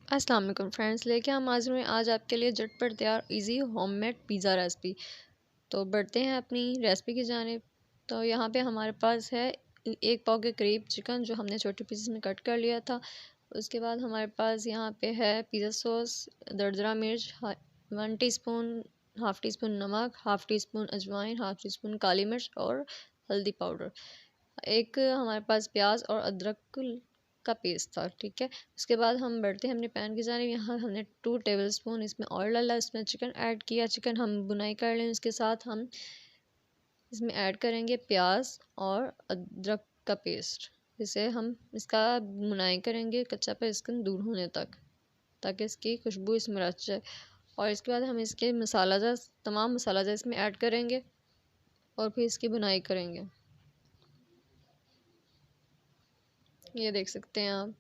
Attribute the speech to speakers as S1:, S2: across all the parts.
S1: अस्सलाम वालेकुम फ्रेंड्स, लेके हम हाजिर हुए आज आपके लिए झटपट तैयार इजी होममेड पिज़्ज़ा रेसिपी। तो बढ़ते हैं अपनी रेसिपी की जानिब। तो यहाँ पे हमारे पास है 1 पाव के करीब चिकन, जो हमने छोटे पीसेस में कट कर लिया था। उसके बाद हमारे पास यहाँ पे है पिज़्ज़ा सॉस, दरदरा मिर्च, 1 टीस्पून, हाफ़ टी स्पून नमक, हाफ़ टी स्पून अजवाइन, हाफ़ टी स्पून काली मिर्च और हल्दी पाउडर। एक हमारे पास प्याज और अदरक का पेस्ट था। ठीक है, उसके बाद हम बढ़ते हैं अपने पैन की जानिब। यहाँ हमने 2 टेबलस्पून इसमें ऑयल डाला, इसमें चिकन ऐड किया। चिकन हम बुनाई कर लें, उसके साथ हम इसमें ऐड करेंगे प्याज और अदरक का पेस्ट। इसे हम इसका बुनाई करेंगे कच्चा पन दूर होने तक, ताकि इसकी खुशबू इसमें रच जाए। और इसके बाद हम इसके तमाम मसाला इसमें ऐड करेंगे और फिर इसकी बुनाई करेंगे। ये देख सकते हैं आप,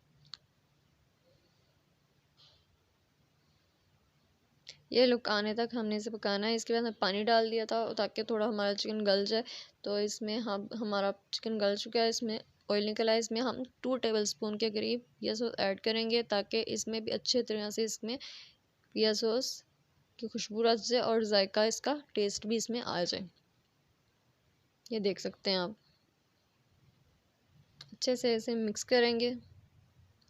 S1: ये लुक आने तक हमने इसे पकाना है। इसके बाद हमने पानी डाल दिया था ताकि थोड़ा हमारा चिकन गल जाए। तो इसमें हम हमारा चिकन गल चुका है, इसमें ऑयल निकला है। इसमें हम 2 टेबलस्पून के करीब पिया सॉस ऐड करेंगे, ताकि इसमें भी अच्छे तरह से इसमें पिया सॉस की खुशबू रच जाए और जायका इसका टेस्ट भी इसमें आ जाए। ये देख सकते हैं आप, अच्छे से इसे मिक्स करेंगे।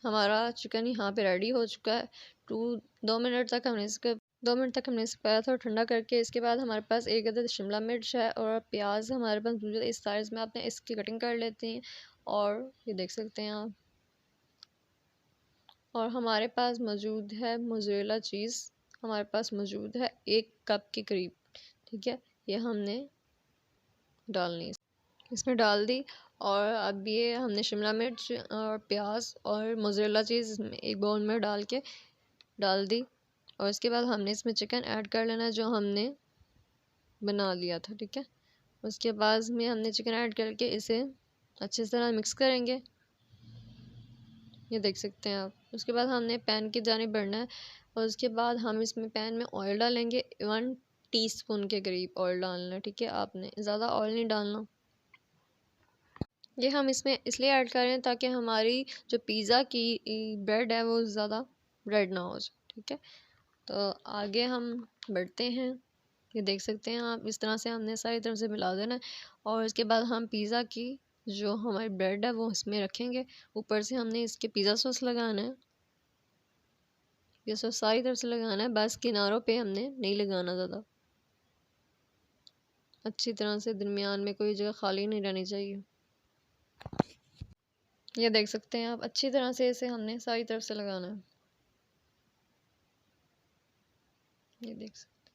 S1: हमारा चिकन यहाँ पे रेडी हो चुका है। 2 मिनट तक हमने इसका 2 मिनट तक हमने इसे पकाया था ठंडा करके। इसके बाद हमारे पास 1 अदद शिमला मिर्च है और प्याज हमारे पास मौजूद है। इस साइज़ में आपने इसकी कटिंग कर लेते हैं। और ये देख सकते हैं आप, और हमारे पास मौजूद है मोज़रेला चीज़, हमारे पास मौजूद है 1 कप के करीब। ठीक है, ये हमने डालनी इसमें डाल दी। और अब ये हमने शिमला मिर्च और प्याज और मोज़रेला चीज़ इसमें एक बाउल में डाल दी। और इसके बाद हमने इसमें चिकन ऐड कर लेना है, जो हमने बना लिया था। ठीक है, उसके बाद में हमने चिकन ऐड करके इसे अच्छी तरह मिक्स करेंगे। ये देख सकते हैं आप, उसके बाद हमने पैन की जानिब बढ़ना है। और उसके बाद हम इसमें पैन में ऑयल डालेंगे। 1 टीस्पून के करीब ऑयल डालना है। ठीक है, आपने ज़्यादा ऑयल नहीं डालना। ये हम इसमें इसलिए ऐड कर रहे हैं ताकि हमारी जो पिज़्ज़ा की ब्रेड है वो ज़्यादा ब्रेड ना हो जाए। ठीक है, तो आगे हम बढ़ते हैं। ये देख सकते हैं आप, इस तरह से हमने सारी तरफ से मिला देना है। और उसके बाद हम पिज़्ज़ा की जो हमारी ब्रेड है वो इसमें रखेंगे। ऊपर से हमने इसके पिज़्ज़ा सॉस लगाना है। ये सॉस सारी तरफ से लगाना है, बस किनारों पे हमने नहीं लगाना ज़्यादा। अच्छी तरह से दरमियान में कोई जगह खाली नहीं रहनी चाहिए। ये देख सकते हैं आप, अच्छी तरह से इसे हमने सारी तरफ से लगाना है। ये देख सकते,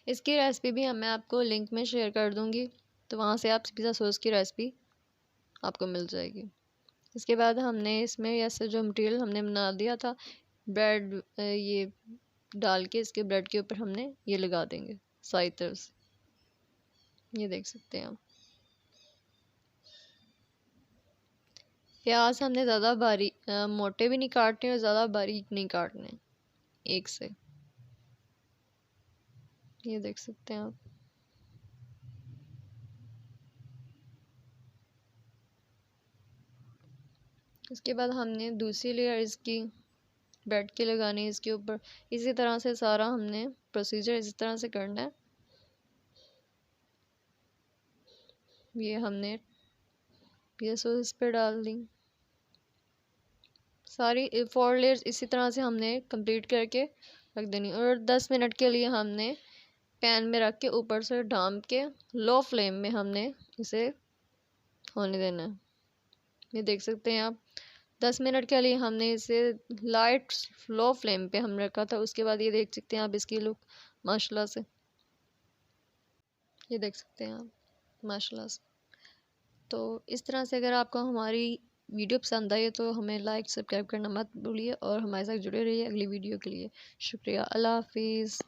S1: इसकी रेसिपी भी मैं आपको लिंक में शेयर कर दूंगी, तो वहाँ से आप पिज़्ज़ा सॉस की रेसिपी आपको मिल जाएगी। इसके बाद हमने इसमें ऐसे जो मटेरियल हमने बना दिया था, ब्रेड ये डाल के इसके ब्रेड के ऊपर हमने ये लगा देंगे सारी तरफ से। ये देख सकते हैं आप, प्याज हमने ज़्यादा बारीक मोटे भी नहीं काटने और ज़्यादा बारीक नहीं काटने, एक से। ये देख सकते हैं आप, उसके बाद हमने दूसरी लेयर इसकी ब्रेड की लगानी है इसके ऊपर। इसी तरह से सारा हमने प्रोसीजर इसी तरह से करना है। ये हमने ये सॉस इस पर डाल दी। सारी 4 लेयर्स इसी तरह से हमने कंप्लीट करके रख देनी। और 10 मिनट के लिए हमने पैन में रख के ऊपर से ढाँप के लो फ्लेम में हमने इसे होने देना है। ये देख सकते हैं आप, 10 मिनट के लिए हमने इसे लाइट लो फ्लेम पे हम रखा था। उसके बाद ये देख सकते हैं आप इसकी लुक माशाल्लाह से। ये देख सकते हैं आप माशाल्लाह से। तो इस तरह से अगर आपको हमारी वीडियो पसंद आई है तो हमें लाइक सब्सक्राइब करना मत भूलिए और हमारे साथ जुड़े रहिए अगली वीडियो के लिए। शुक्रिया, अल्लाह हाफिज़।